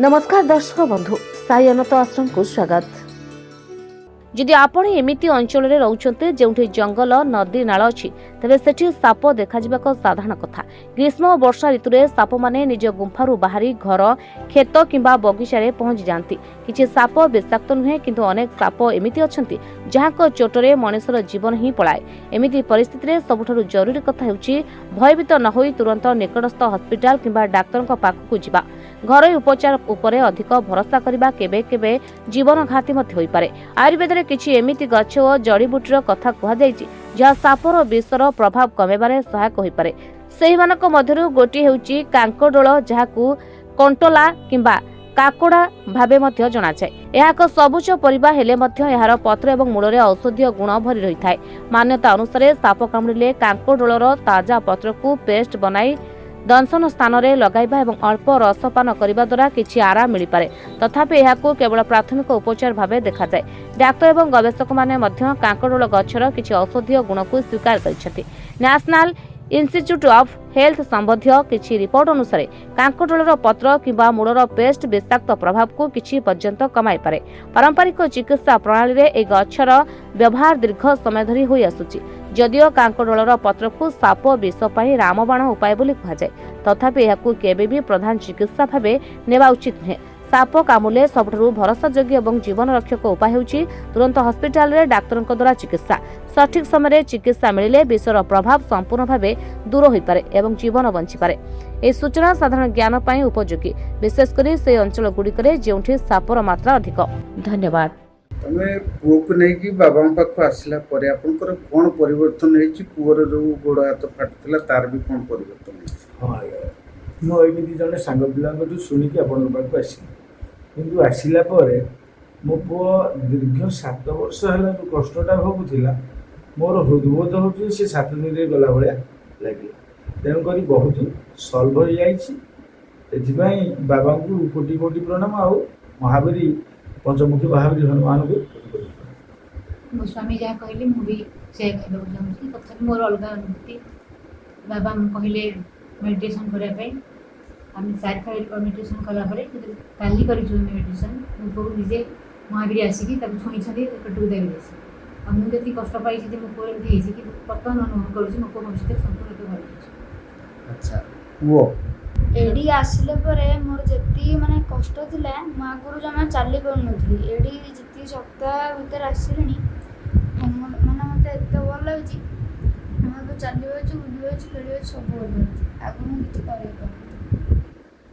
नमस्कार दर्शक बंधु साई अनंत आश्रम को स्वागत। जदि आपण एमिति अंचल में रोचते जो जंगल नदी नाल अच्छी तेरे सेठी साप देखा साधारण कथा। ग्रीष्म और वर्षा ऋतु में साप माने निज गुंफारू बाहरी घर खेत किंबा बगीचा पहुंची जाती। किछि साप विषाक्त नुहे किंतु अनेक साप एमिति अछंती जहां चोटरे मनुष्यर जीवन ही पलाए। एमिति परिस्थिति में सबुठारु जरूरी कथा हेउछि भयभीत न होई तुरंत निकटस्थ हॉस्पिटल किंबा डाक्टर पाखकु जिबा। घरोई उपचार उपरे अधिक भरोसा करबा केबे केबे जीवन घाती मध्य होई पारे। आयुर्वेद रे किछि एमिति गछ और जड़ीबुटीर कथा कहा जायछि जहा सापर विषर प्रभाव कमेबारे सहायक होई पारे। सेहि मानक मध्यरु गोटी हेउछि कांकोडोल जहाकु कंटोला किंबा काकोड़ा भाबे मध्य जणा जाय। एहा एक सबुज परिबा हेले मध्य एहार पत्र एवं मूल रे औषधीय गुण भरी रही थाए। मान्यता अनुसार साप कामुड़िले कांकोडोलर ताजा पत्र को पेस्ट बनाई दंशन स्थान में लगाइबा एवं अल्प रसपान करने द्वारा किछि आराम मिल पारे। तथापि एहाकु केवल प्राथमिक उपचार भावे देखा जाए। डाक्टर एवं गवेषक माने मध्य कांकोडोल गछर किछि औषधीय गुण को स्वीकार करिसेंति। नेशनल इंस्टीट्यूट ऑफ हेल्थ संबंधी किछि रिपोर्ट अनुसार कांकोडोलर पत्र किंबा मूलर पेस्ट विषाक्त प्रभाव को किछि पर्यंत कमाई पारे। पारंपरिक चिकित्सा प्रणाली रे ए गछर व्यवहार दीर्घ समय धरी होई आसुछि। जदियो कांकोडोलर पत्र को साप विष पई रामबाण उपाय बोली कहा जाए, तथापि एहाकु केबे भी प्रधान चिकित्सा भावे नेबा उचित नहे। साप कामुले सबठारु भरोसायोग्य एवं जीवन रक्षक उपाय हेउछि तुरंत हॉस्पिटल रे डाक्टर द्वारा चिकित्सा। सठिक समय चिकित्सा मिलिले विषर प्रभाव संपूर्ण भावे दूर होई पारे एवं जीवन बंची पारे। ए सूचना साधारण ज्ञान पई उपयोगी, विशेषकर से अंचल गुड़िकरे जेउठी सापर मात्रा अधिक। धन्यवाद। तमे पुओ को नहीं कि बाबा पाख आसला परे आपनकर कोन परिवर्तन हेछि? पुओर जो गोड़ हाथ फाटला तार भी कोन परिवर्तन हेछि? हाँ मो एमिति जने सांग पिला को सुनी कि आपन पाख आसी किंतु आसिला परे मो पुओ दीर्घ 7 वर्ष हला जो कष्टटा भोगुथिला मोर हृदबोध होछि से 7 दिन रे गला भलिया लागिला। तेणु करी बहुत सॉल्व हो जाइछि। एथिबाई बाबा को कोटि कोटि प्रणाम आ महावीरी पंचमुखी महावीर हनुमान को मो स्वामी जहाँ कहले मुझे से कहूँ चाहूँगी तथा मोर अलग अनुभूति। बाबा कहले मेडिटेशन करने आम 4 खाली मेडिटेशन कलापर काली कर मेडिटेशन मुझे निजे महावीर आसिकी छुई पेटू देवी आस मुझे कष्ट पाई मो पुओ एमती कि बर्तमान अनुभव करुँच मो पुओ भविष्य संपूर्ण भल। अच्छा वो एडी आसिले परे मोर जति माने कष्ट थिला म आगुरु जमा चाली पाउन नथली। एडी जति सप्ताह भीतर आसिलिनी माने मते एते भल लागछि। म तो चालियो छु बुलियो छु खेलियो सब भल लागछि। आगु मु किछ करै